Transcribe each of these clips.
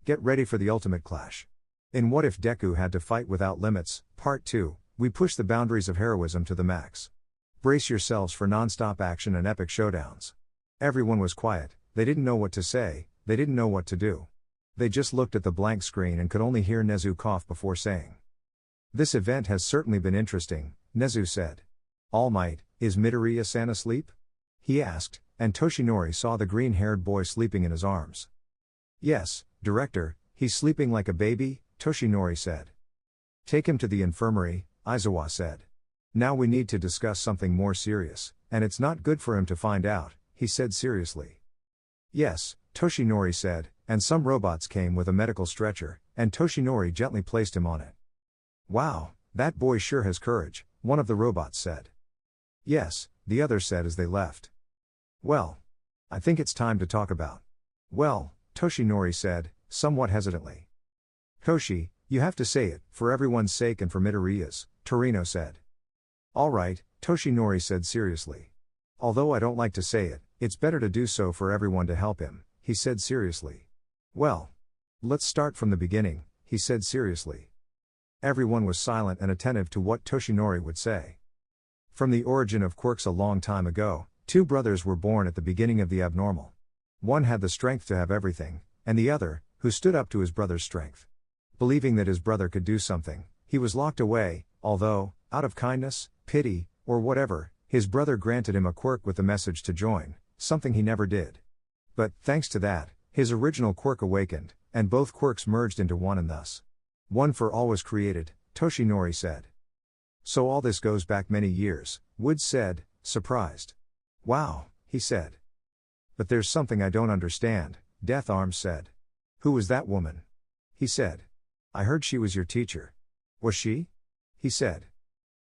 Get ready for the ultimate clash. In What If Deku Had to Fight Without Limits, Part 2, we push the boundaries of heroism to the max. Brace yourselves for non-stop action and epic showdowns. Everyone was quiet, they didn't know what to say, they didn't know what to do. They just looked at the blank screen and could only hear Nezu cough before saying. This event has certainly been interesting, Nezu said. All Might, is Midoriya-san asleep? He asked, and Toshinori saw the green-haired boy sleeping in his arms. Yes, Director, he's sleeping like a baby, Toshinori said. Take him to the infirmary, Aizawa said. Now we need to discuss something more serious, and it's not good for him to find out, he said seriously. Yes, Toshinori said, and some robots came with a medical stretcher, and Toshinori gently placed him on it. Wow, that boy sure has courage, one of the robots said. Yes, the other said as they left. Well, I think it's time to talk about. Well, Toshinori said, somewhat hesitantly. Toshi, you have to say it, for everyone's sake and for Midoriya's, Torino said. All right, Toshinori said seriously. Although I don't like to say it, it's better to do so for everyone to help him, he said seriously. Well, let's start from the beginning, he said seriously. Everyone was silent and attentive to what Toshinori would say. From the origin of quirks a long time ago, two brothers were born at the beginning of the abnormal. One had the strength to have everything, and the other, who stood up to his brother's strength. Believing that his brother could do something, he was locked away, although, out of kindness, pity, or whatever, his brother granted him a quirk with the message to join, something he never did. But, thanks to that, his original quirk awakened, and both quirks merged into one and thus. One for all was created, Toshinori said. So all this goes back many years, Woods said, surprised. Wow, he said. But there's something I don't understand, Death Arms said. Who was that woman? He said. I heard she was your teacher. Was she? He said.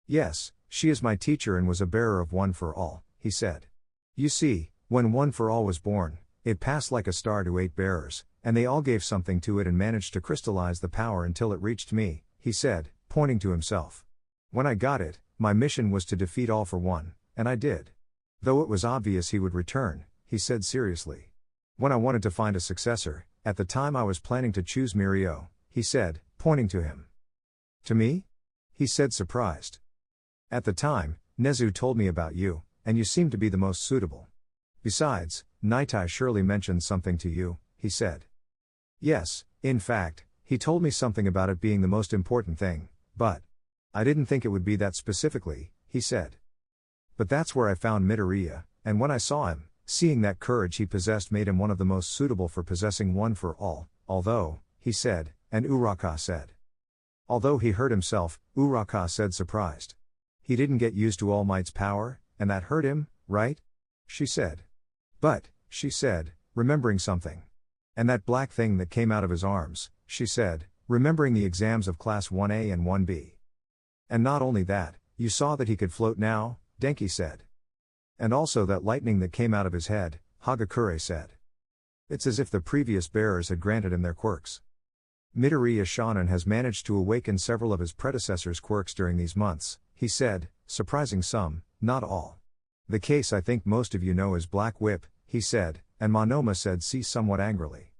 Yes, she is my teacher and was a bearer of One for All, he said. You see, when One for All was born, it passed like a star to 8 bearers, and they all gave something to it and managed to crystallize the power until it reached me, he said, pointing to himself. When I got it, my mission was to defeat All for One, and I did. Though it was obvious he would return, he said seriously. When I wanted to find a successor, at the time I was planning to choose Mirio, he said, pointing to him. To me? He said surprised. At the time, Nezu told me about you, and you seemed to be the most suitable. Besides, Naitai surely mentioned something to you, he said. Yes, in fact, he told me something about it being the most important thing, but I didn't think it would be that specifically, he said. But that's where I found Midoriya, and when I saw him, seeing that courage he possessed made him one of the most suitable for possessing One for All, although, he said, and Uraka said. Although he hurt himself, Uraka said surprised. He didn't get used to All Might's power, and that hurt him, right? She said. But, she said, remembering something. And that black thing that came out of his arms, she said, remembering the exams of Class 1A and 1B. And not only that, you saw that he could float now, Denki said. And also that lightning that came out of his head, Hagakure said. It's as if the previous bearers had granted him their quirks. Midoriya Shonen has managed to awaken several of his predecessors' quirks during these months, he said, surprising some, not all. The case I think most of you know is Black Whip, he said, and Monoma said see somewhat angrily.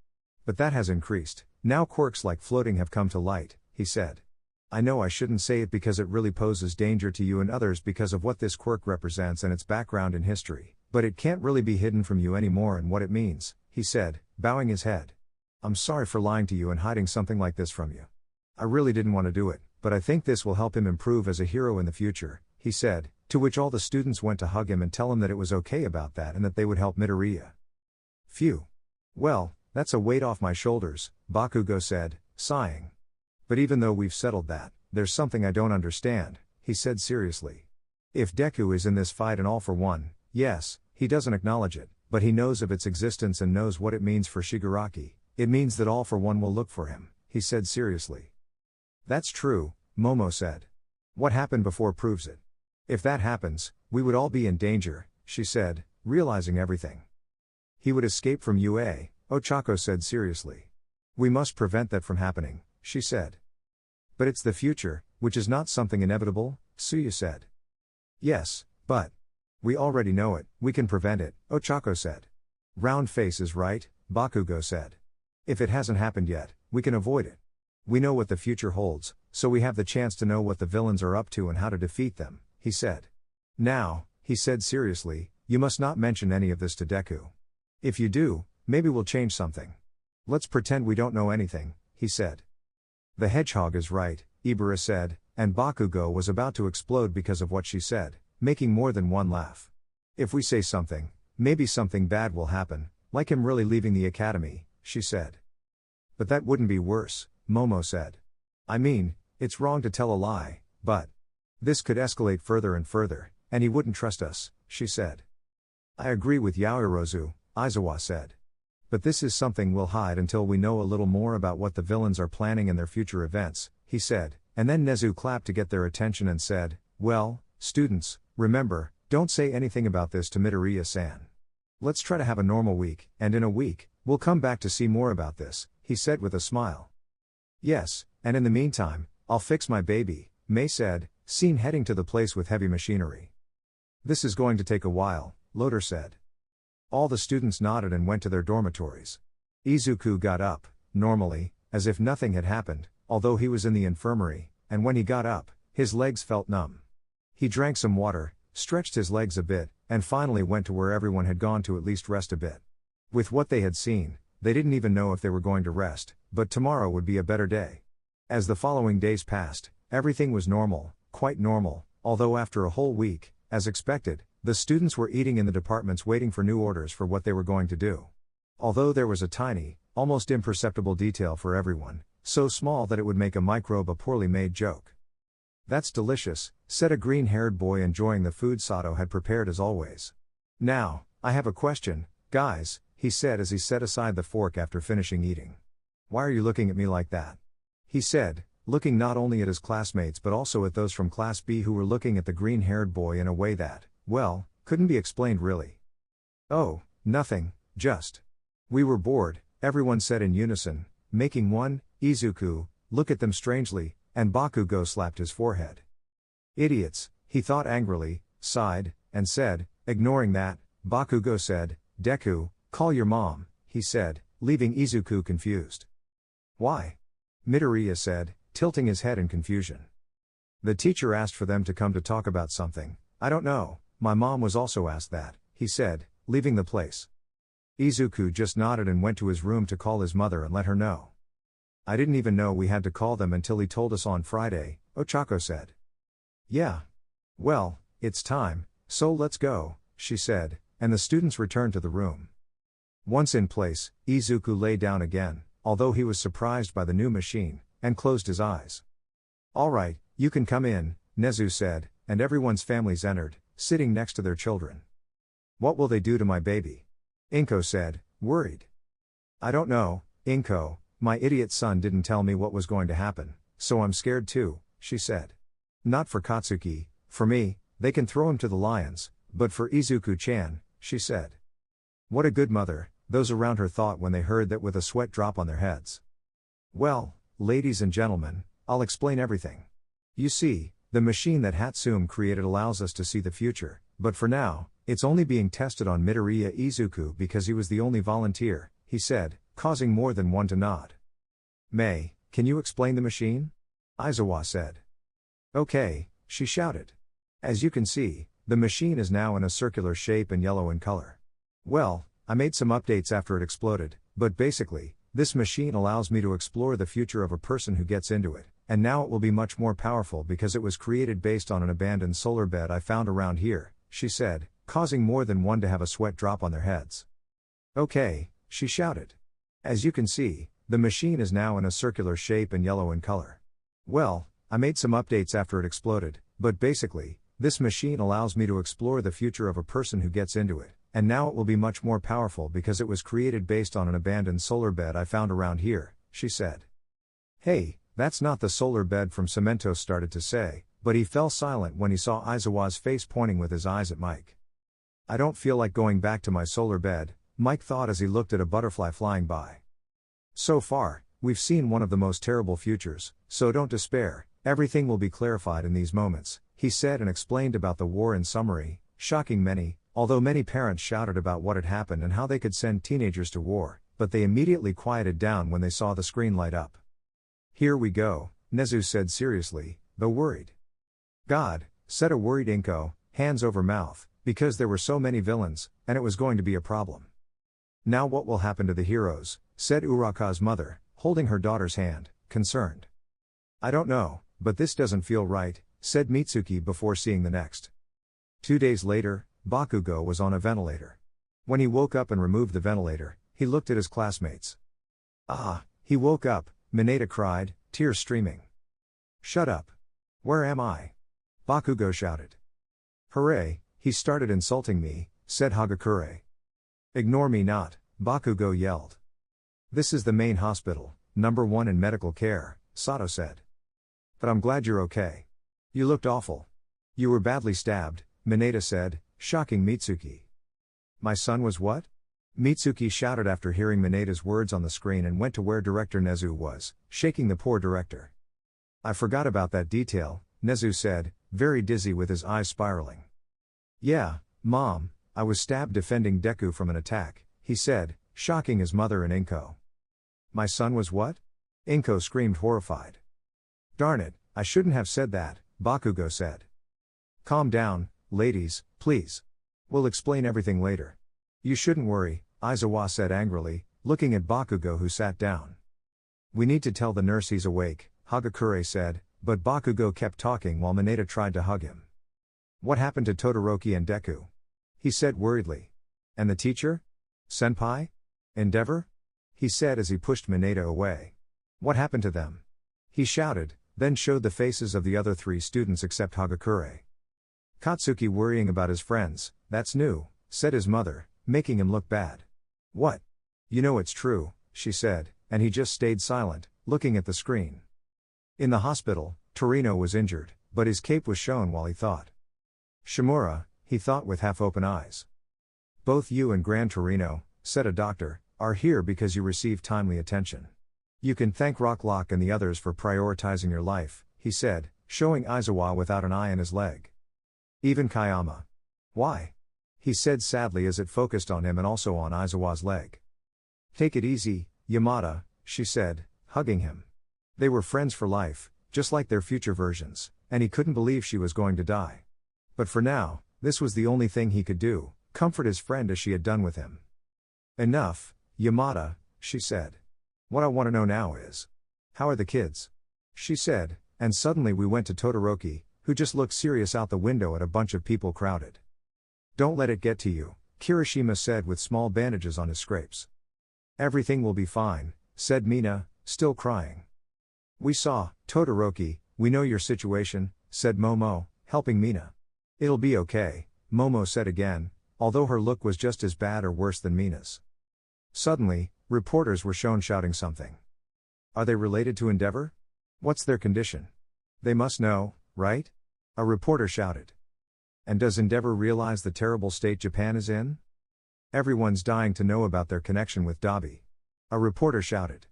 But that has increased, now quirks like floating have come to light, he said. I know I shouldn't say it because it really poses danger to you and others because of what this quirk represents and its background in history, but it can't really be hidden from you anymore and what it means, he said, bowing his head. I'm sorry for lying to you and hiding something like this from you. I really didn't want to do it, but I think this will help him improve as a hero in the future, he said, to which all the students went to hug him and tell him that it was okay about that and that they would help Midoriya. Phew. Well, that's a weight off my shoulders, Bakugo said, sighing. But even though we've settled that, there's something I don't understand, he said seriously. If Deku is in this fight and All for One, yes, he doesn't acknowledge it, but he knows of its existence and knows what it means for Shigaraki. It means that All for One will look for him, he said seriously. That's true, Momo said. What happened before proves it. If that happens, we would all be in danger, she said, realizing everything. He would escape from UA, Ochako said seriously. We must prevent that from happening, she said. But it's the future, which is not something inevitable, Tsuyu said. Yes, but we already know it, we can prevent it, Ochako said. Round face is right, Bakugo said. If it hasn't happened yet, we can avoid it. We know what the future holds, so we have the chance to know what the villains are up to and how to defeat them, he said. Now, he said seriously, you must not mention any of this to Deku. If you do, maybe we'll change something. Let's pretend we don't know anything, he said. The hedgehog is right, Ibara said, and Bakugo was about to explode because of what she said, making more than one laugh. If we say something, maybe something bad will happen, like him really leaving the academy, she said. But that wouldn't be worse, Momo said. I mean, it's wrong to tell a lie, but this could escalate further and further, and he wouldn't trust us, she said. I agree with Yaoyorozu, Aizawa said. But this is something we'll hide until we know a little more about what the villains are planning in their future events, he said, and then Nezu clapped to get their attention and said, well, students, remember, don't say anything about this to Midoriya-san. Let's try to have a normal week, and in a week, we'll come back to see more about this, he said with a smile. Yes, and in the meantime, I'll fix my baby, Mei said, seen heading to the place with heavy machinery. This is going to take a while, Loader said. All the students nodded and went to their dormitories. Izuku got up, normally, as if nothing had happened, although he was in the infirmary, and when he got up, his legs felt numb. He drank some water, stretched his legs a bit, and finally went to where everyone had gone to at least rest a bit. With what they had seen, they didn't even know if they were going to rest, but tomorrow would be a better day. As the following days passed, everything was normal, quite normal, although after a whole week, as expected, the students were eating in the departments waiting for new orders for what they were going to do. Although there was a tiny, almost imperceptible detail for everyone, so small that it would make a microbe a poorly made joke. That's delicious, said a green-haired boy enjoying the food Sato had prepared as always. Now, I have a question, guys, he said as he set aside the fork after finishing eating. Why are you looking at me like that? He said, looking not only at his classmates but also at those from Class B who were looking at the green-haired boy in a way that, well, couldn't be explained really. Oh, nothing, just. We were bored, everyone said in unison, making one, Izuku, look at them strangely, and Bakugo slapped his forehead. Idiots, he thought angrily, sighed, and said, ignoring that, Bakugo said, Deku, call your mom, he said, leaving Izuku confused. Why? Midoriya said, tilting his head in confusion. The teacher asked for them to come to talk about something. I don't know, my mom was also asked that, he said, leaving the place. Izuku just nodded and went to his room to call his mother and let her know. I didn't even know we had to call them until he told us on Friday, Ochako said. Yeah. Well, it's time, so let's go, she said, and the students returned to the room. Once in place, Izuku lay down again, although he was surprised by the new machine, and closed his eyes. All right, you can come in, Nezu said, and everyone's families entered, sitting next to their children. What will they do to my baby? Inko said, worried. I don't know, Inko, my idiot son didn't tell me what was going to happen, so I'm scared too, she said. Not for Katsuki, for me, they can throw him to the lions, but for Izuku-chan, she said. What a good mother, those around her thought when they heard that with a sweat drop on their heads. Well, ladies and gentlemen, I'll explain everything. You see, the machine that Hatsune created allows us to see the future, but for now, it's only being tested on Midoriya Izuku because he was the only volunteer, he said, causing more than one to nod. Mei, can you explain the machine? Aizawa said. Okay, she shouted. As you can see, the machine is now in a circular shape and yellow in color. Well, I made some updates after it exploded, but basically, this machine allows me to explore the future of a person who gets into it, and now it will be much more powerful because it was created based on an abandoned solar bed I found around here, she said, causing more than one to have a sweat drop on their heads. Okay, she shouted. As you can see, the machine is now in a circular shape and yellow in color. Well, I made some updates after it exploded, but basically, this machine allows me to explore the future of a person who gets into it, and now it will be much more powerful because it was created based on an abandoned solar bed I found around here, she said. Hey, that's not the solar bed from Cemento started to say, but he fell silent when he saw Aizawa's face pointing with his eyes at Mike. I don't feel like going back to my solar bed, Mike thought as he looked at a butterfly flying by. So far, we've seen one of the most terrible futures, so don't despair, everything will be clarified in these moments, he said and explained about the war in summary, shocking many, although many parents shouted about what had happened and how they could send teenagers to war, but they immediately quieted down when they saw the screen light up. "Here we go," Nezu said seriously, though worried. "God," said a worried Inko, hands over mouth, because there were so many villains, and it was going to be a problem. "Now what will happen to the heroes?" said Uraka's mother, holding her daughter's hand, concerned. "I don't know, but this doesn't feel right," said Mitsuki before seeing the next. 2 days later, Bakugo was on a ventilator. When he woke up and removed the ventilator, he looked at his classmates. "Ah," he woke up, Mineta cried, tears streaming. "Shut up. Where am I?" Bakugo shouted. "Hooray, he started insulting me," said Hagakure. "Ignore me not," Bakugo yelled. "This is the main hospital, number 1 in medical care," Sato said. "But I'm glad you're okay. You looked awful. You were badly stabbed," Mineta said, shocking Mitsuki. "My son was what?" Mitsuki shouted after hearing Mineta's words on the screen and went to where Director Nezu was, shaking the poor director. "I forgot about that detail," Nezu said, very dizzy with his eyes spiraling. "Yeah, Mom, I was stabbed defending Deku from an attack," he said, shocking his mother and Inko. "My son was what?" Inko screamed horrified. "Darn it, I shouldn't have said that," Bakugo said. "Calm down, ladies, please. We'll explain everything later. You shouldn't worry," Aizawa said angrily, looking at Bakugo who sat down. "We need to tell the nurse he's awake," Hagakure said, but Bakugo kept talking while Mineta tried to hug him. "What happened to Todoroki and Deku?" he said worriedly. "And the teacher? Senpai? Endeavor?" he said as he pushed Mineta away. "What happened to them?" he shouted, then showed the faces of the other 3 students except Hagakure. "Katsuki worrying about his friends, that's new," said his mother, making him look bad. "What? You know it's true," she said, and he just stayed silent, looking at the screen. In the hospital, Torino was injured, but his cape was shown while he thought. "Shimura," he thought with half-open eyes. "Both you and Gran Torino," said a doctor, "are here because you received timely attention. You can thank Rocklock and the others for prioritizing your life," he said, showing Aizawa without an eye in his leg. "Even Kayama." "Why?" he said sadly as it focused on him and also on Aizawa's leg. "Take it easy, Yamada," she said, hugging him. They were friends for life, just like their future versions, and he couldn't believe she was going to die. But for now, this was the only thing he could do, comfort his friend as she had done with him. "Enough, Yamada," she said. "What I want to know now is, how are the kids?" she said, and suddenly we went to Todoroki, who just looked serious out the window at a bunch of people crowded. "Don't let it get to you," Kirishima said with small bandages on his scrapes. "Everything will be fine," said Mina, still crying. "We saw, Todoroki, we know your situation," said Momo, helping Mina. "It'll be okay," Momo said again, although her look was just as bad or worse than Mina's. Suddenly, reporters were shown shouting something. "Are they related to Endeavor? What's their condition? They must know, right?" a reporter shouted. "And does Endeavor realize the terrible state Japan is in? Everyone's dying to know about their connection with Dabi," a reporter shouted.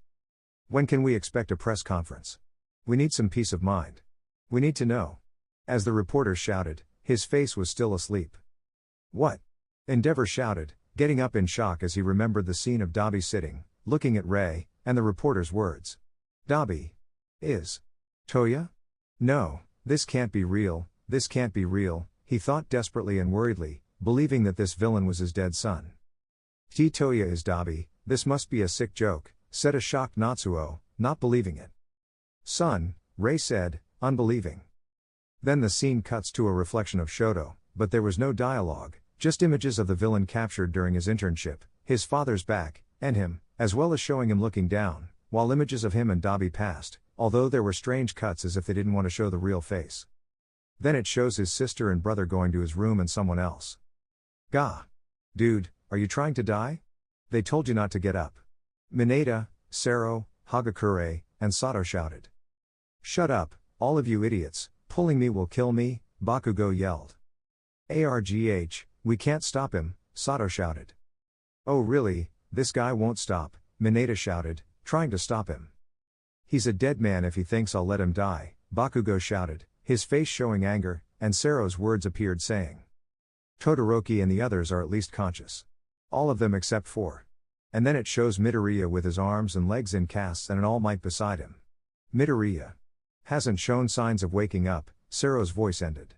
"When can we expect a press conference? We need some peace of mind. We need to know." As the reporter shouted, his face was still asleep. "What?" Endeavor shouted, getting up in shock as he remembered the scene of Dabi sitting, looking at Ray, and the reporter's words. "Dabi is Toya? No, this can't be real, this can't be real," he thought desperately and worriedly, believing that this villain was his dead son. "Toya is Dabi, this must be a sick joke," said a shocked Natsuo, not believing it. "Son," Ray said, unbelieving. Then the scene cuts to a reflection of Shoto, but there was no dialogue, just images of the villain captured during his internship, his father's back, and him, as well as showing him looking down, while images of him and Dabi passed, although there were strange cuts as if they didn't want to show the real face. Then it shows his sister and brother going to his room and someone else. "Gah! Dude, are you trying to die? They told you not to get up." Mineta, Sero, Hagakure, and Sato shouted. "Shut up, all of you idiots, pulling me will kill me," Bakugo yelled. "Argh, we can't stop him," Sato shouted. "Oh really, this guy won't stop," Mineta shouted, trying to stop him. "He's a dead man if he thinks I'll let him die," Bakugo shouted, his face showing anger, and Sero's words appeared saying. "Todoroki and the others are at least conscious. All of them except for And then it shows Midoriya with his arms and legs in casts and an All Might beside him. Midoriya hasn't shown signs of waking up, Sero's voice ended.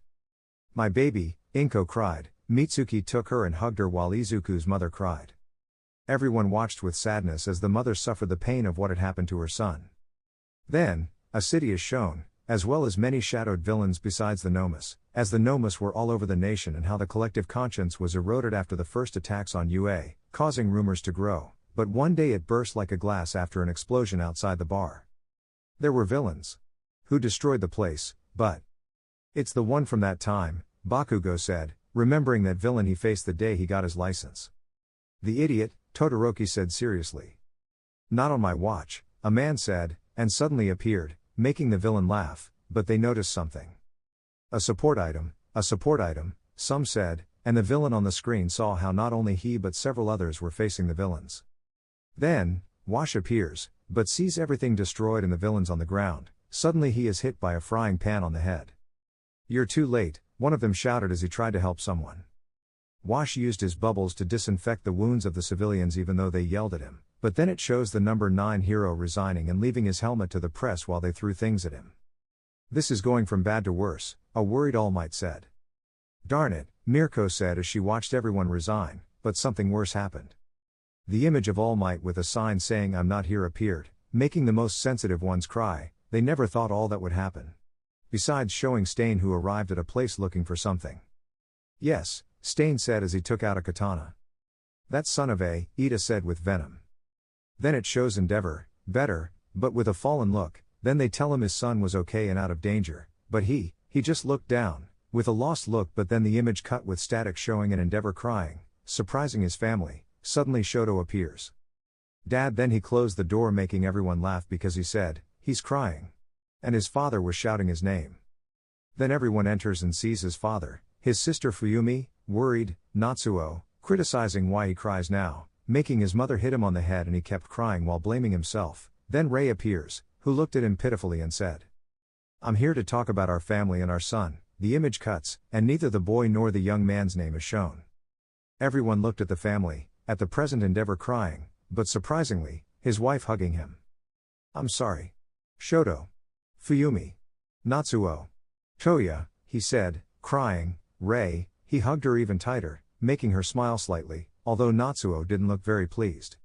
My baby, Inko cried. Mitsuki took her and hugged her while Izuku's mother cried. Everyone watched with sadness as the mother suffered the pain of what had happened to her son. Then, a city is shown, as well as many shadowed villains besides the Nomus, as the Nomus were all over the nation and how the collective conscience was eroded after the first attacks on UA, causing rumors to grow, but one day it burst like a glass after an explosion outside the bar. There were villains who destroyed the place, but it's the one from that time, Bakugo said, remembering that villain he faced the day he got his license. The idiot, Todoroki said seriously. Not on my watch, a man said, and suddenly appeared, making the villain laugh, but they noticed something. A support item, some said, and the villain on the screen saw how not only he but several others were facing the villains. Then, Wash appears, but sees everything destroyed and the villains on the ground. Suddenly he is hit by a frying pan on the head. You're too late, one of them shouted as he tried to help someone. Wash used his bubbles to disinfect the wounds of the civilians even though they yelled at him, but then it shows the number 9 hero resigning and leaving his helmet to the press while they threw things at him. This is going from bad to worse, a worried All Might said. Darn it, Mirko said as she watched everyone resign, but something worse happened. The image of All Might with a sign saying I'm not here appeared, making the most sensitive ones cry. They never thought all that would happen. Besides showing Stain who arrived at a place looking for something. Yes, Stain said as he took out a katana. That son of a, Ida said with venom. Then it shows Endeavor, better, but with a fallen look. Then they tell him his son was okay and out of danger, but he just looked down, with a lost look. But then the image cut with static showing an Endeavor crying, surprising his family. Suddenly Shoto appears. Dad. Then he closed the door making everyone laugh because he said, he's crying. And his father was shouting his name. Then everyone enters and sees his father, his sister Fuyumi, worried, Natsuo, criticizing why he cries now, making his mother hit him on the head and he kept crying while blaming himself. Then Rei appears, who looked at him pitifully and said, I'm here to talk about our family and our son. The image cuts, and neither the boy nor the young man's name is shown. Everyone looked at the family, at the present Endeavor crying, but surprisingly, his wife hugging him. I'm sorry. Shoto. Fuyumi. Natsuo. Toya, he said, crying. Rei, he hugged her even tighter, making her smile slightly, although Natsuo didn't look very pleased.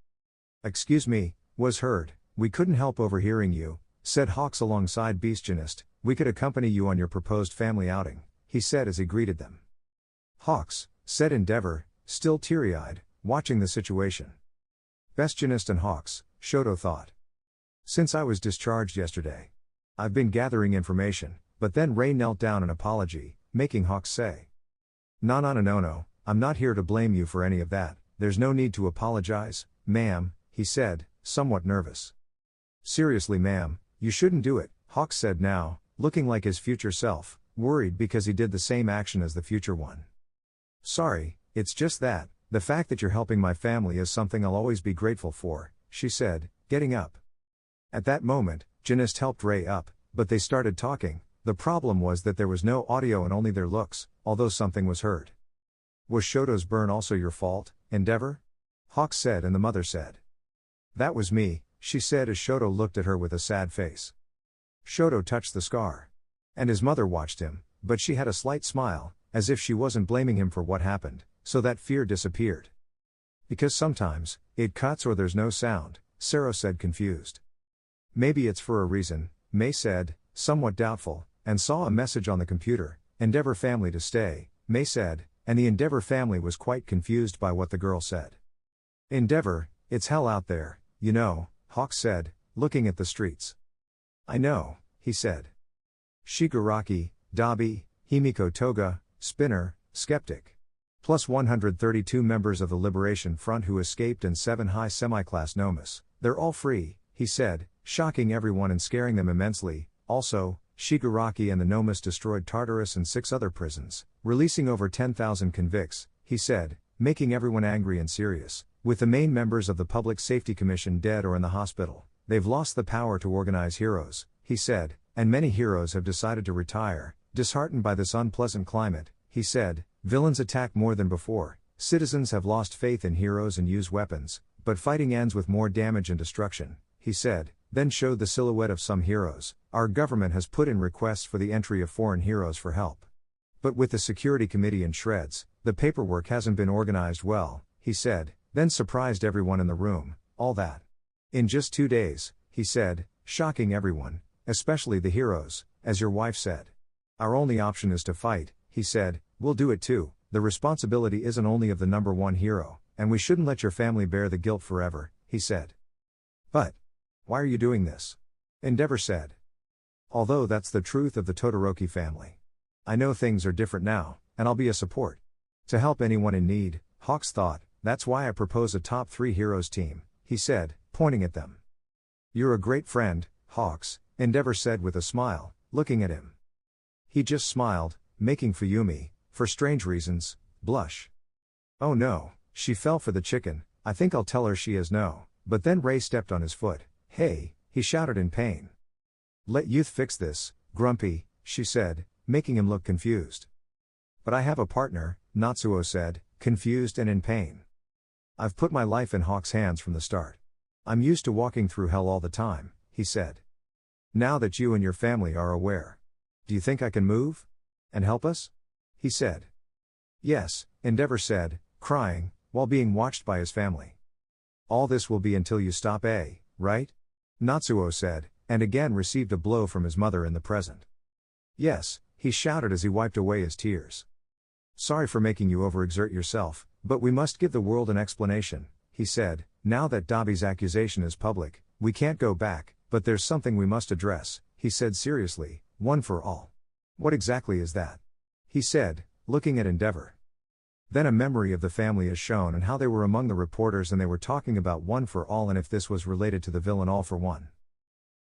Excuse me, was heard, we couldn't help overhearing you, said Hawks alongside Beastgenist. We could accompany you on your proposed family outing, he said as he greeted them. Hawks, said Endeavor, still teary-eyed, watching the situation. Beastgenist and Hawks, Shoto thought. Since I was discharged yesterday, I've been gathering information, but then Rei knelt down in apology, making Hawks say. No, I'm not here to blame you for any of that, there's no need to apologize, ma'am, he said, somewhat nervous. Seriously ma'am, you shouldn't do it, Hawks said now, looking like his future self, worried because he did the same action as the future one. Sorry, it's just that, the fact that you're helping my family is something I'll always be grateful for, she said, getting up. At that moment, Genist helped Rei up, but they started talking. The problem was that there was no audio and only their looks, although something was heard. Was Shoto's burn also your fault, Endeavor? Hawks said and the mother said. That was me, she said as Shoto looked at her with a sad face. Shoto touched the scar. And his mother watched him, but she had a slight smile, as if she wasn't blaming him for what happened, so that fear disappeared. Because sometimes, it cuts or there's no sound, Sero said confused. Maybe it's for a reason, May said, somewhat doubtful, and saw a message on the computer, Endeavor family to stay, May said, and the Endeavor family was quite confused by what the girl said. Endeavor, it's hell out there, you know, Hawks said, looking at the streets. I know, he said. Shigaraki, Dabi, Himiko Toga, Spinner, Skeptic. Plus 132 members of the Liberation Front who escaped and 7 high semi-class Nomus, they're all free, he said, shocking everyone and scaring them immensely. Also, Shigaraki and the Nomus destroyed Tartarus and 6 other prisons, releasing over 10,000 convicts, he said, making everyone angry and serious. With the main members of the Public Safety Commission dead or in the hospital, they've lost the power to organize heroes, he said, and many heroes have decided to retire. Disheartened by this unpleasant climate, he said, villains attack more than before, citizens have lost faith in heroes and use weapons, but fighting ends with more damage and destruction, he said, then showed the silhouette of some heroes. Our government has put in requests for the entry of foreign heroes for help. But with the security committee in shreds, the paperwork hasn't been organized well, he said, then surprised everyone in the room. All that in just 2 days, he said, shocking everyone, especially the heroes, as your wife said. Our only option is to fight, he said. We'll do it too. The responsibility isn't only of the number one hero, and we shouldn't let your family bear the guilt forever, he said. But why are you doing this? Endeavor said. Although that's the truth of the Todoroki family. I know things are different now, and I'll be a support. To help anyone in need, Hawks thought, that's why I propose a top 3 heroes team, he said, pointing at them. You're a great friend, Hawks, Endeavor said with a smile, looking at him. He just smiled, making Fuyumi, for strange reasons, blush. Oh no, she fell for the chicken. I think I'll tell her she is no. But then Ray stepped on his foot. Hey, he shouted in pain. Let youth fix this, Grumpy, she said, making him look confused. But I have a partner, Natsuo said, confused and in pain. I've put my life in Hawk's hands from the start. I'm used to walking through hell all the time, he said. Now that you and your family are aware. Do you think I can move? And help us? He said. Yes, Endeavor said, crying, while being watched by his family. All this will be until you stop, right? Natsuo said, and again received a blow from his mother in the present. Yes, he shouted as he wiped away his tears. Sorry for making you overexert yourself, but we must give the world an explanation, he said. Now that Dabi's accusation is public, we can't go back, but there's something we must address, he said seriously, one for all. What exactly is that? He said, looking at Endeavor. Then a memory of the family is shown and how they were among the reporters and they were talking about one for all and if this was related to the villain All for One.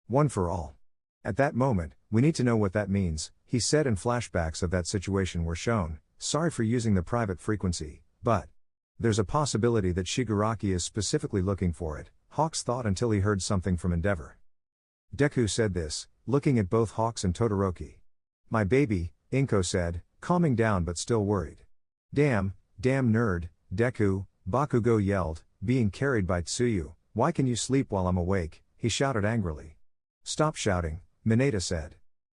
One for all. At that moment, we need to know what that means, he said, and flashbacks of that situation were shown. Sorry for using the private frequency, but there's a possibility that Shigaraki is specifically looking for it, Hawks thought until he heard something from Endeavor. Deku said this, looking at both Hawks and Todoroki. My baby, Inko said, calming down but still worried. Damn nerd, Deku, Bakugo yelled, being carried by Tsuyu. Why can you sleep while I'm awake? He shouted angrily. Stop shouting, Mineta said.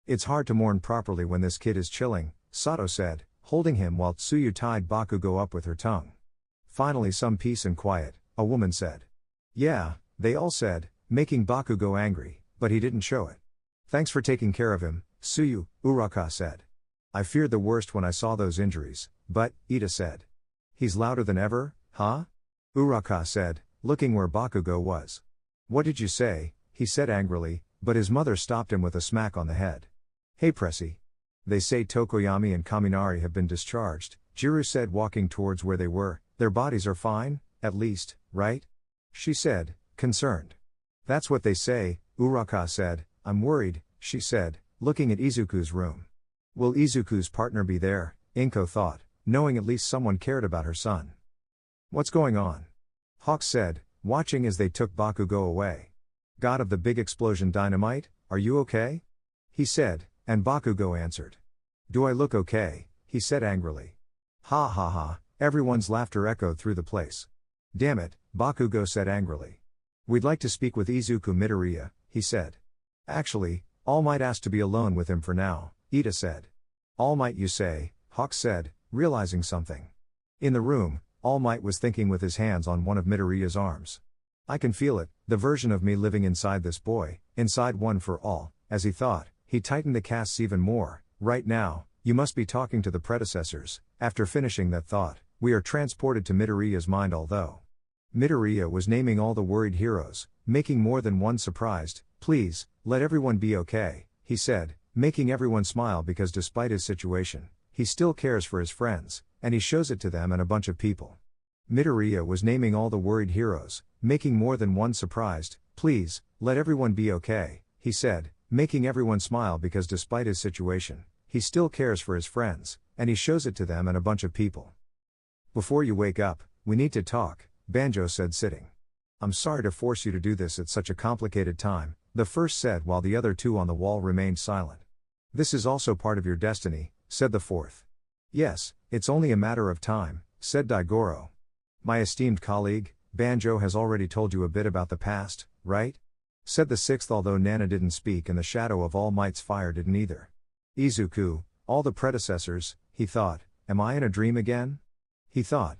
It's hard to mourn properly when this kid is chilling, Sato said, holding him while Tsuyu tied Bakugo up with her tongue. Finally some peace and quiet, a woman said. Yeah, they all said, making Bakugo angry, but he didn't show it. Thanks for taking care of him, Tsuyu, Uraka said. I feared the worst when I saw those injuries, but, Ida said. He's louder than ever, huh? Uraka said, looking where Bakugo was. What did you say? He said angrily, but his mother stopped him with a smack on the head. Hey Pressy. They say Tokoyami and Kaminari have been discharged, Jiru said, walking towards where they were. Their bodies are fine, at least, right? She said, concerned. That's what they say, Uraka said. I'm worried, she said, looking at Izuku's room. Will Izuku's partner be there? Inko thought, knowing at least someone cared about her son. What's going on? Hawks said, watching as they took Bakugo away. God of the big explosion dynamite, are you okay? He said, and Bakugo answered. Do I look okay? He said angrily. Ha ha ha, everyone's laughter echoed through the place. Damn it, Bakugo said angrily. We'd like to speak with Izuku Midoriya, he said. Actually, All Might asked to be alone with him for now, Ida said. All Might you say, Hawks said, realizing something. In the room, All Might was thinking with his hands on one of Midoriya's arms. I can feel it, the version of me living inside this boy, inside One for All, as he thought, he tightened the casts even more. Right now, you must be talking to the predecessors. After finishing that thought, we are transported to Midoriya's mind, although Midoriya was naming all the worried heroes, making more than one surprised. Please, let everyone be okay, he said, making everyone smile because despite his situation, he still cares for his friends, and he shows it to them and a bunch of people. Midoriya was naming all the worried heroes, making more than one surprised. Please, let everyone be okay, he said, making everyone smile because despite his situation, he still cares for his friends, and he shows it to them and a bunch of people. Before you wake up, we need to talk, Banjo said, sitting. I'm sorry to force you to do this at such a complicated time, the first said while the other two on the wall remained silent. This is also part of your destiny, said the fourth. Yes, it's only a matter of time, said Daigoro. My esteemed colleague, Banjo has already told you a bit about the past, right? Said the sixth, although Nana didn't speak and the shadow of All Might's fire didn't either. Izuku, all the predecessors, he thought, am I in a dream again? He thought.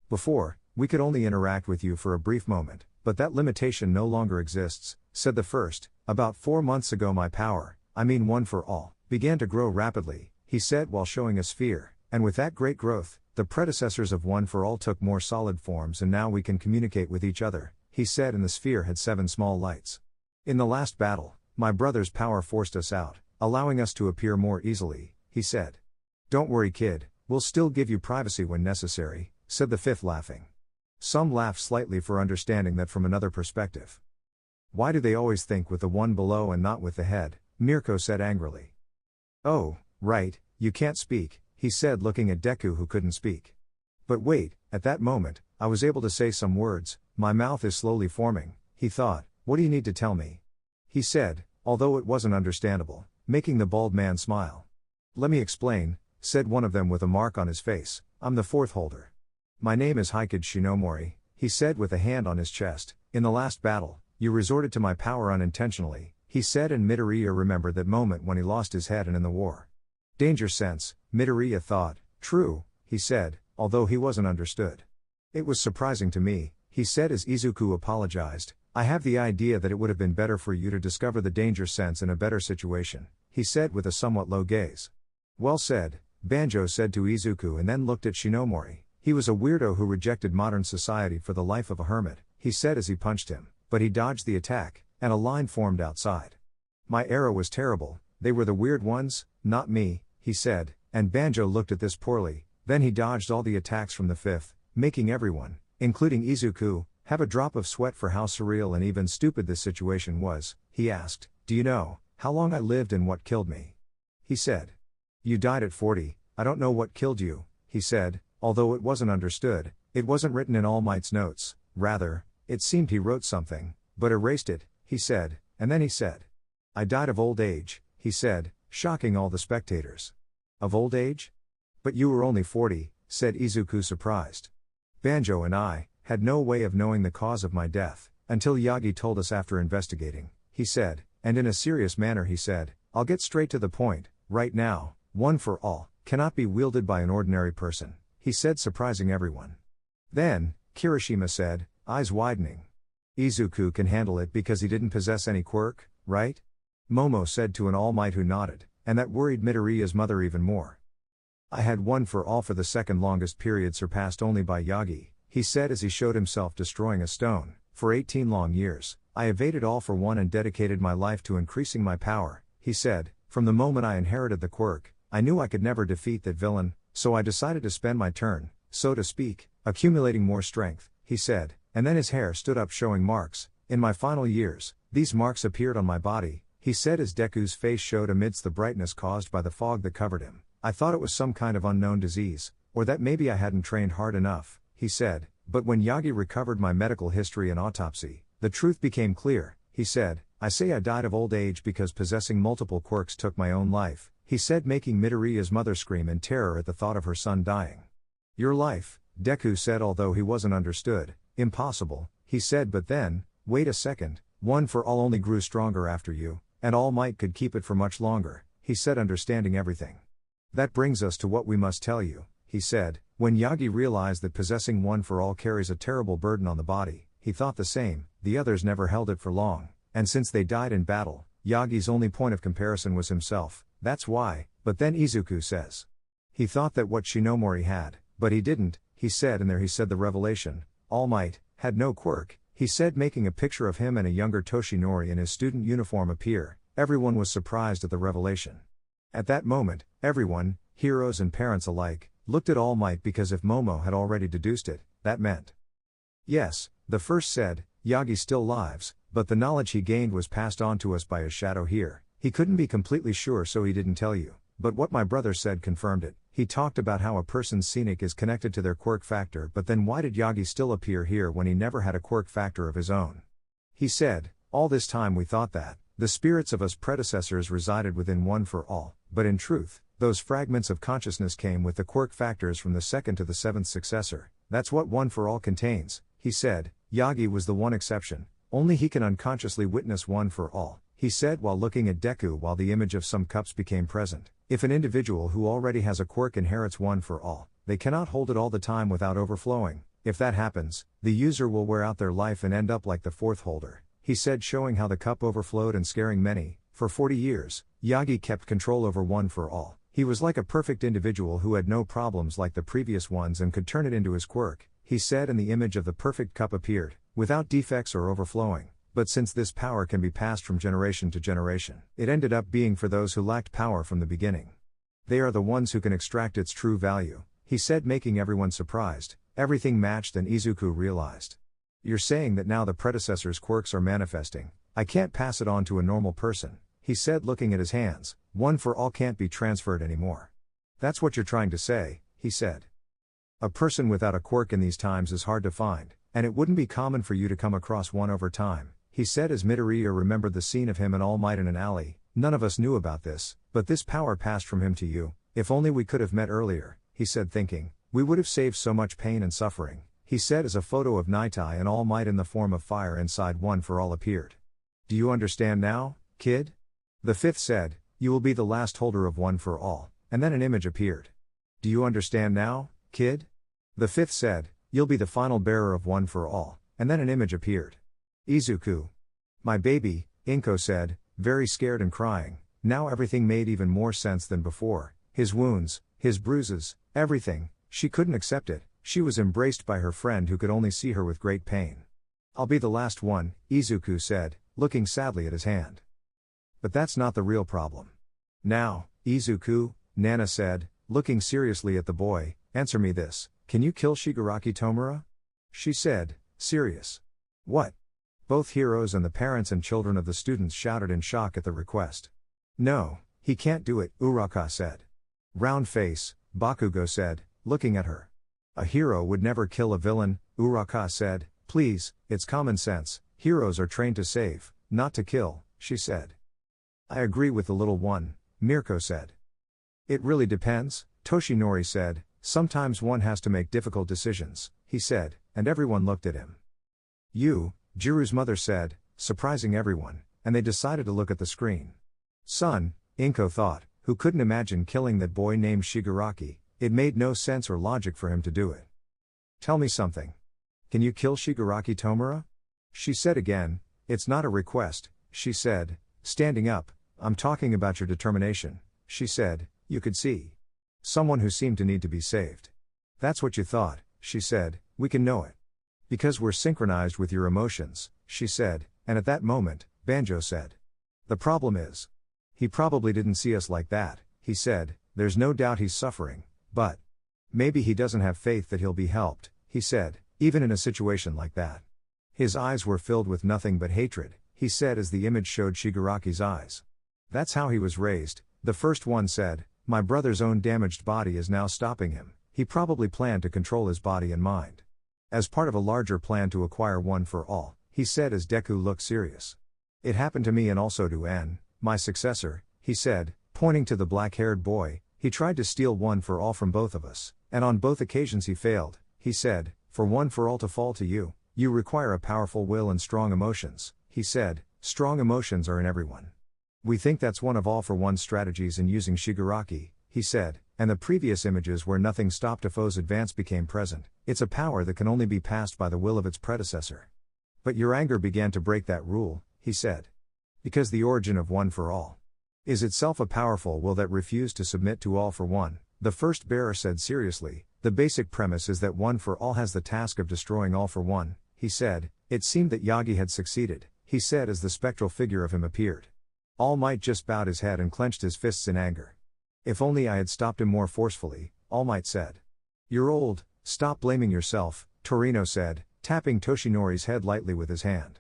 Before, we could only interact with you for a brief moment, but that limitation no longer exists, said the first. About 4 months ago my power, I mean one for all, began to grow rapidly, he said while showing a sphere, and with that great growth, the predecessors of one for all took more solid forms and now we can communicate with each other, he said, and the sphere had 7 small lights. In the last battle, my brother's power forced us out, allowing us to appear more easily, he said. Don't worry kid, we'll still give you privacy when necessary, said the fifth laughing. Some laughed slightly for understanding that from another perspective. Why do they always think with the one below and not with the head? Mirko said angrily. Oh, right, you can't speak, he said looking at Deku who couldn't speak. But wait, at that moment, I was able to say some words, my mouth is slowly forming, he thought, what do you need to tell me? He said, although it wasn't understandable, making the bald man smile. Let me explain, said one of them with a mark on his face, I'm the fourth holder. My name is Hikage Shinomori, he said with a hand on his chest. In the last battle, you resorted to my power unintentionally, he said, and Midoriya remembered that moment when he lost his head and in the war. Danger sense, Midoriya thought. True, he said, although he wasn't understood. It was surprising to me, he said as Izuku apologized. I have the idea that it would have been better for you to discover the danger sense in a better situation, he said with a somewhat low gaze. Well said, Banjo said to Izuku and then looked at Shinomori. He was a weirdo who rejected modern society for the life of a hermit, he said as he punched him, but he dodged the attack, and a line formed outside. My era was terrible, they were the weird ones, not me, he said, and Banjo looked at this poorly, then he dodged all the attacks from the fifth, making everyone, including Izuku, have a drop of sweat for how surreal and even stupid this situation was. He asked, do you know how long I lived and what killed me? He said. You died at 40, I don't know what killed you, he said. Although it wasn't understood, it wasn't written in All Might's notes, rather, it seemed he wrote something, but erased it, he said, and then he said. I died of old age, he said, shocking all the spectators. Of old age? But you were only 40, said Izuku surprised. Banjo and I had no way of knowing the cause of my death, until Yagi told us after investigating, he said, and in a serious manner he said, I'll get straight to the point, right now, one for all, cannot be wielded by an ordinary person. He said, surprising everyone. Then, Kirishima said, eyes widening. Izuku can handle it because he didn't possess any quirk, right? Momo said to an All Might who nodded, and that worried Midoriya's mother even more. I had one for all for the second longest period surpassed only by Yagi, he said as he showed himself destroying a stone. For 18 long years, I evaded all for one and dedicated my life to increasing my power, he said. From the moment I inherited the quirk, I knew I could never defeat that villain, so I decided to spend my turn, so to speak, accumulating more strength, he said, and then his hair stood up showing marks. In my final years, these marks appeared on my body, he said as Deku's face showed amidst the brightness caused by the fog that covered him. I thought it was some kind of unknown disease, or that maybe I hadn't trained hard enough, he said, but when Yagi recovered my medical history and autopsy, the truth became clear, he said. I say I died of old age because possessing multiple quirks took my own life, he said, making Midoriya's mother scream in terror at the thought of her son dying. Your life, Deku said, although he wasn't understood. Impossible, he said, but then, wait a second, one for all only grew stronger after you, and All Might could keep it for much longer, he said, understanding everything. That brings us to what we must tell you, he said. When Yagi realized that possessing one for all carries a terrible burden on the body, he thought the same. The others never held it for long, and since they died in battle, Yagi's only point of comparison was himself. That's why. But then Izuku says. He thought that what Shinomori had, but he didn't, he said, and there he said the revelation. All Might had no quirk, he said, making a picture of him and a younger Toshinori in his student uniform appear. Everyone was surprised at the revelation. At that moment, everyone, heroes and parents alike, looked at All Might because if Momo had already deduced it, that meant. Yes, the first said, Yagi still lives, but the knowledge he gained was passed on to us by his shadow here. He couldn't be completely sure, so he didn't tell you. But what my brother said confirmed it. He talked about how a person's scenic is connected to their quirk factor, but then why did Yagi still appear here when he never had a quirk factor of his own? He said, all this time we thought that the spirits of us predecessors resided within one for all, but in truth, those fragments of consciousness came with the quirk factors from the second to the seventh successor. That's what one for all contains, he said. Yagi was the one exception, only he can unconsciously witness one for all, he said while looking at Deku while the image of some cups became present. If an individual who already has a quirk inherits one for all, they cannot hold it all the time without overflowing. If that happens, the user will wear out their life and end up like the fourth holder, he said, showing how the cup overflowed and scaring many. For 40 years, Yagi kept control over one for all. He was like a perfect individual who had no problems like the previous ones and could turn it into his quirk, he said, and the image of the perfect cup appeared, without defects or overflowing. But since this power can be passed from generation to generation, it ended up being for those who lacked power from the beginning. They are the ones who can extract its true value, he said, making everyone surprised. Everything matched and Izuku realized. You're saying that now the predecessor's quirks are manifesting. I can't pass it on to a normal person, he said, looking at his hands. One for all can't be transferred anymore. That's what you're trying to say, he said. A person without a quirk in these times is hard to find, and it wouldn't be common for you to come across one over time, he said as Midoriya remembered the scene of him and All Might in an alley. None of us knew about this, but this power passed from him to you. If only we could have met earlier, he said, thinking. We would have saved so much pain and suffering, he said as a photo of Nightai and All Might in the form of fire inside one for all appeared. Do you understand now, kid? The fifth said, you will be the last holder of one for all, and then an image appeared. Do you understand now, kid? The fifth said, you'll be the final bearer of one for all, and then an image appeared. Izuku. My baby, Inko said, very scared and crying. Now everything made even more sense than before. His wounds, his bruises, everything. She couldn't accept it. She was embraced by her friend who could only see her with great pain. I'll be the last one, Izuku said, looking sadly at his hand. But that's not the real problem. Now, Izuku, Nana said, looking seriously at the boy, answer me this, can you kill Shigaraki Tomura? She said, serious. What? Both heroes and the parents and children of the students shouted in shock at the request. No, he can't do it, Uraka said. Round face, Bakugo said, looking at her. A hero would never kill a villain, Uraka said, please, it's common sense, heroes are trained to save, not to kill, she said. I agree with the little one, Mirko said. It really depends, Toshinori said, sometimes one has to make difficult decisions, he said, and everyone looked at him. Jiru's mother said, surprising everyone, and they decided to look at the screen. Son, Inko thought, who couldn't imagine killing that boy named Shigaraki. It made no sense or logic for him to do it. Tell me something. Can you kill Shigaraki Tomura? She said again. It's not a request, she said, standing up. I'm talking about your determination, she said. You could see someone who seemed to need to be saved. That's what you thought, she said. We can know it. Because we're synchronized with your emotions, she said, and at that moment, Banjo said. The problem is, he probably didn't see us like that, he said. There's no doubt he's suffering. But maybe he doesn't have faith that he'll be helped, he said, even in a situation like that. His eyes were filled with nothing but hatred, he said as the image showed Shigaraki's eyes. That's how he was raised, the first one said. My brother's own damaged body is now stopping him. He probably planned to control his body and mind. As part of a larger plan to acquire one for all, he said as Deku looked serious. It happened to me and also to N, my successor, he said, pointing to the black-haired boy. He tried to steal one for all from both of us, and on both occasions he failed, he said. For one for all to fall to you, you require a powerful will and strong emotions, he said. Strong emotions are in everyone. We think that's one of all for one strategies in using Shigaraki, he said, and the previous images where nothing stopped a foe's advance became present. It's a power that can only be passed by the will of its predecessor. But your anger began to break that rule, he said. Because the origin of one for all is itself a powerful will that refused to submit to all for one, the first bearer said seriously. The basic premise is that one for all has the task of destroying all for one, he said. It seemed that Yagi had succeeded, he said as the spectral figure of him appeared. All Might just bowed his head and clenched his fists in anger. If only I had stopped him more forcefully, All Might said. You're old, stop blaming yourself, Torino said, tapping Toshinori's head lightly with his hand.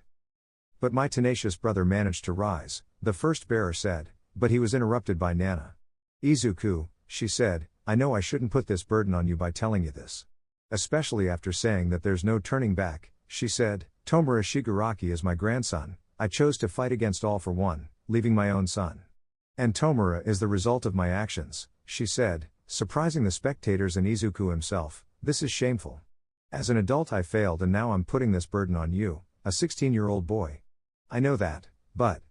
But my tenacious brother managed to rise, the first bearer said. But he was interrupted by Nana. Izuku, she said, I know I shouldn't put this burden on you by telling you this. Especially after saying that there's no turning back, she said. Tomura Shigaraki is my grandson. I chose to fight against all for one, leaving my own son. And Tomura is the result of my actions, she said, surprising the spectators and Izuku himself. This is shameful. As an adult I failed and now I'm putting this burden on you, a 16-year-old boy. I know that, but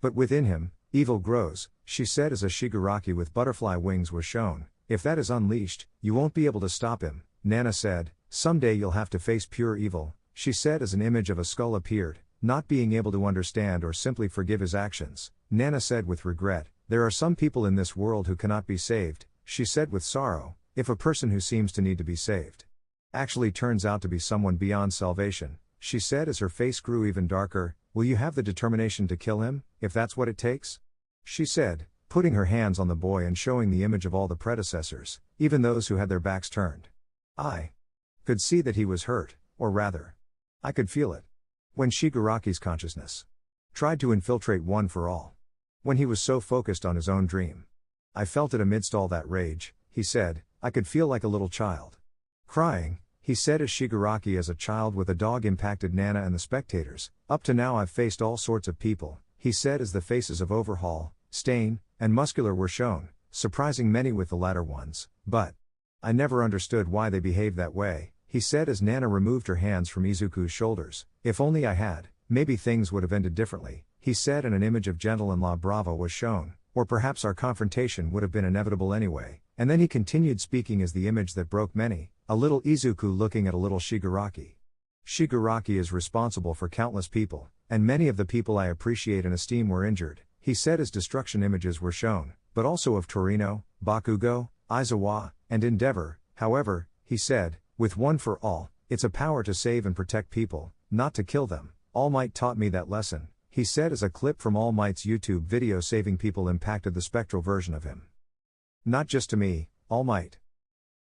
within him, evil grows, she said as a Shigaraki with butterfly wings was shown. If that is unleashed, you won't be able to stop him, Nana said. Someday you'll have to face pure evil, she said as an image of a skull appeared, not being able to understand or simply forgive his actions. Nana said with regret, there are some people in this world who cannot be saved, she said with sorrow, if a person who seems to need to be saved actually turns out to be someone beyond salvation, she said as her face grew even darker, will you have the determination to kill him, if that's what it takes? She said, putting her hands on the boy and showing the image of all the predecessors, even those who had their backs turned. I could see that he was hurt, or rather, I could feel it. When Shigaraki's consciousness tried to infiltrate One for All. When he was so focused on his own dream. I felt it amidst all that rage, he said, I could feel like a little child. Crying, he said as Shigaraki as a child with a dog impacted Nana and the spectators. Up to now I've faced all sorts of people, he said as the faces of Overhaul, Stain, and Muscular were shown, surprising many with the latter ones, but I never understood why they behaved that way, he said as Nana removed her hands from Izuku's shoulders. If only I had, maybe things would have ended differently, he said, and an image of gentle-in-law Brava was shown, or perhaps our confrontation would have been inevitable anyway, and then he continued speaking as the image that broke many, a little Izuku looking at a little Shigaraki. Shigaraki is responsible for countless people, and many of the people I appreciate and esteem were injured, he said as destruction images were shown, but also of Torino, Bakugo, Aizawa, and Endeavor. However, he said, with One for All, it's a power to save and protect people, not to kill them. All Might taught me that lesson, he said as a clip from All Might's YouTube video saving people impacted the spectral version of him. Not just to me, All Might.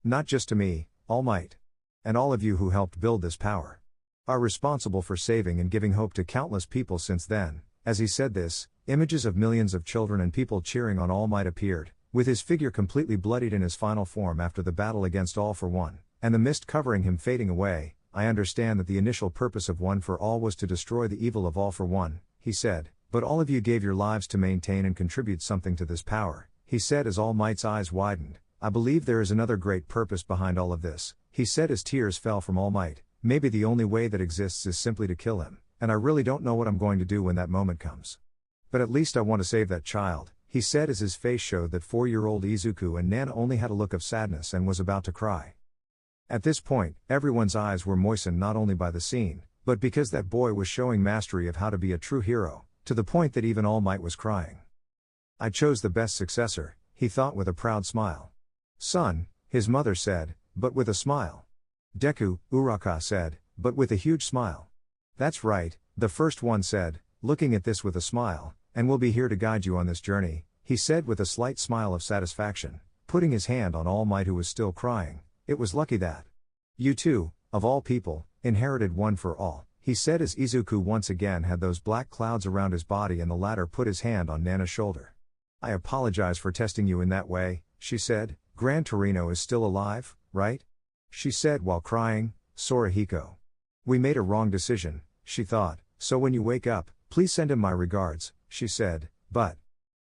Not just to me, All Might. And all of you who helped build this power are responsible for saving and giving hope to countless people since then. As he said this, images of millions of children and people cheering on All Might appeared, with his figure completely bloodied in his final form after the battle against All for One, and the mist covering him fading away. I understand that the initial purpose of One for All was to destroy the evil of All for One, he said, but all of you gave your lives to maintain and contribute something to this power, he said as All Might's eyes widened. I believe there is another great purpose behind all of this, he said as tears fell from All Might. Maybe the only way that exists is simply to kill him, and I really don't know what I'm going to do when that moment comes. But at least I want to save that child, he said as his face showed that 4-year-old Izuku and Nana only had a look of sadness and was about to cry. At this point, everyone's eyes were moistened not only by the scene, but because that boy was showing mastery of how to be a true hero, to the point that even All Might was crying. I chose the best successor, he thought with a proud smile. Son, his mother said, but with a smile. Deku, Uraka said, but with a huge smile. That's right, the first one said, looking at this with a smile, and we'll be here to guide you on this journey, he said with a slight smile of satisfaction, putting his hand on All Might who was still crying. It was lucky that you too, of all people, inherited One for All, he said as Izuku once again had those black clouds around his body and the latter put his hand on Nana's shoulder. I apologize for testing you in that way, she said. Gran Torino is still alive, right? She said while crying. Sorahiko. We made a wrong decision, she thought, so when you wake up, please send him my regards, she said, but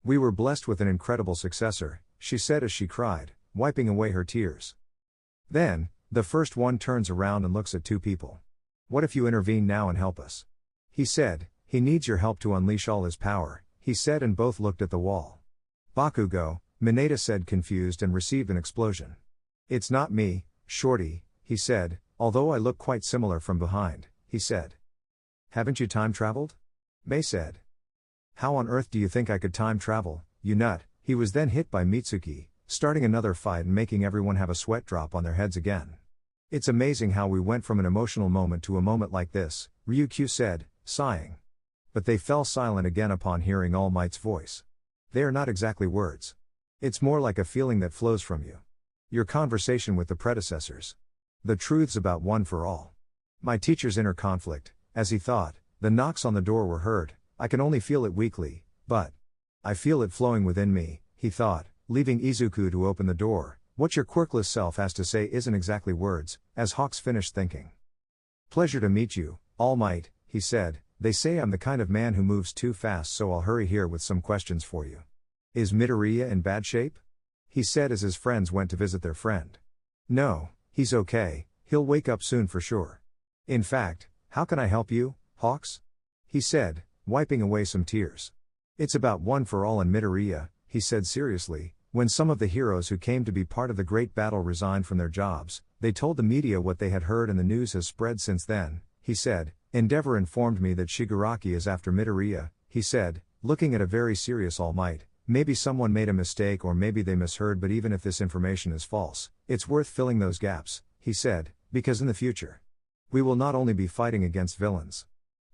we were blessed with an incredible successor, she said as she cried, wiping away her tears. Then, the first one turns around and looks at two people. What if you intervene now and help us? He said, he needs your help to unleash all his power, he said, and both looked at the wall. Bakugo, Mineta said confused and received an explosion. It's not me, Shorty, he said, although I look quite similar from behind, he said. Haven't you time traveled? Mei said. How on earth do you think I could time travel, you nut? He was then hit by Mitsuki, starting another fight and making everyone have a sweat drop on their heads again. It's amazing how we went from an emotional moment to a moment like this, Ryukyu said, sighing. But they fell silent again upon hearing All Might's voice. They are not exactly words. It's more like a feeling that flows from you. Your conversation with the predecessors. The truths about One for All. My teacher's inner conflict, as he thought. The knocks on the door were heard. I can only feel it weakly, but I feel it flowing within me, he thought, leaving Izuku to open the door. What your quirkless self has to say isn't exactly words, as Hawks finished thinking. Pleasure to meet you, All Might, he said. They say I'm the kind of man who moves too fast, so I'll hurry here with some questions for you. Is Midoriya in bad shape? He said as his friends went to visit their friend. No, he's okay, He'll wake up soon for sure. In fact, how can I help you, Hawks? He said, wiping away some tears. It's about one for all in Midoriya, he said seriously. When some of the heroes who came to be part of the great battle resigned from their jobs, they told the media what they had heard and the news has spread since then, he said. Endeavor informed me that Shigaraki is after Midoriya, he said, looking at a very serious All Might. Maybe someone made a mistake or maybe they misheard, but even if this information is false, it's worth filling those gaps, he said, because in the future, we will not only be fighting against villains,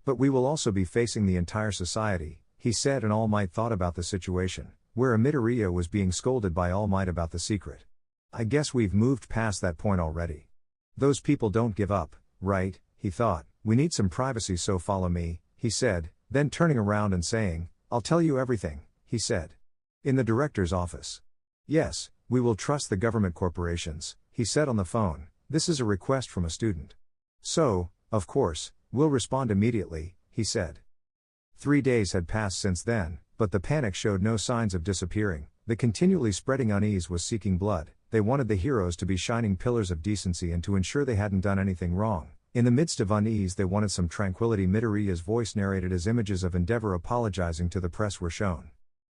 but we will also be facing the entire society, he said, and All Might thought about the situation, where Midoriya was being scolded by All Might about the secret. I guess we've moved past that point already. Those people don't give up, right, he thought. We need some privacy, so follow me, he said, then turning around and saying, I'll tell you everything, he said. In the director's office. Yes, we will trust the government corporations, he said on the phone. This is a request from a student. So, of course, we'll respond immediately, he said. 3 days had passed since then, but the panic showed no signs of disappearing. The continually spreading unease was seeking blood. They wanted the heroes to be shining pillars of decency and to ensure they hadn't done anything wrong. In the midst of unease, they wanted some tranquility. Midoriya's voice narrated as images of Endeavor apologizing to the press were shown.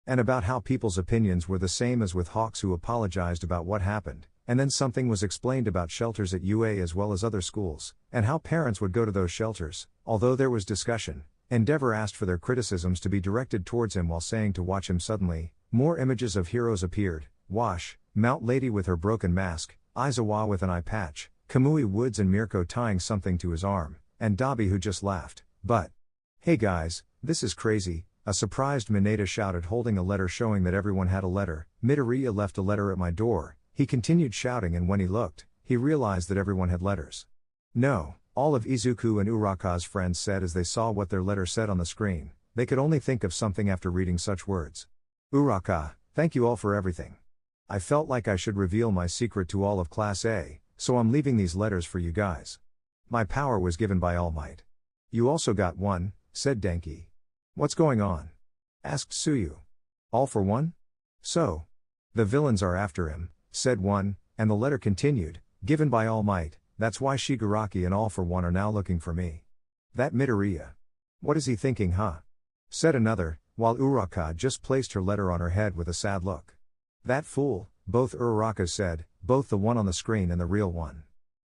And about how people's opinions were the same as with Hawks, who apologized about what happened, and then something was explained about shelters at UA as well as other schools, and how parents would go to those shelters. Although there was discussion, Endeavor asked for their criticisms to be directed towards him while saying to watch him. Suddenly, more images of heroes appeared: Wash, Mount Lady with her broken mask, Aizawa with an eye patch, Kamui Woods and Mirko tying something to his arm, and Dabi, who just laughed. But, hey guys, this is crazy, a surprised Mineta shouted, holding a letter showing that everyone had a letter. Midoriya left a letter at my door, he continued shouting, and when he looked, he realized that everyone had letters. No, all of Izuku and Uraka's friends said as they saw what their letter said on the screen. They could only think of something after reading such words. Uraka, thank you all for everything. I felt like I should reveal my secret to all of Class A, so I'm leaving these letters for you guys. My power was given by All Might. You also got one, said Denki. What's going on? Asked Tsuyu. All for one? So, the villains are after him, said one, and the letter continued, given by All Might. That's why Shigaraki and All for One are now looking for me. That Midoriya. What is he thinking, huh? Said another, while Uraka just placed her letter on her head with a sad look. That fool, both Urakas said, both the one on the screen and the real one.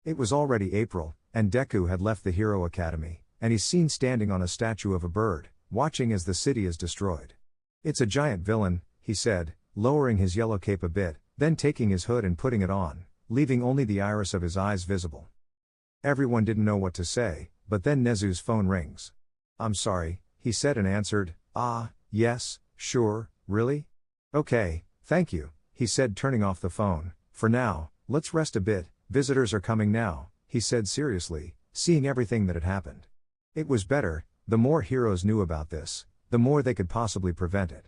It was already April, and Deku had left the Hero Academy, and he's seen standing on a statue of a bird, watching as the city is destroyed. It's a giant villain, he said, lowering his yellow cape a bit, then taking his hood and putting it on, leaving only the iris of his eyes visible. Everyone didn't know what to say, but then Nezu's phone rings. I'm sorry, he said and answered, yes, sure, really? Okay, thank you, he said, turning off the phone. For now, let's rest a bit, visitors are coming now, he said seriously, seeing everything that had happened. It was better, the more heroes knew about this, the more they could possibly prevent it.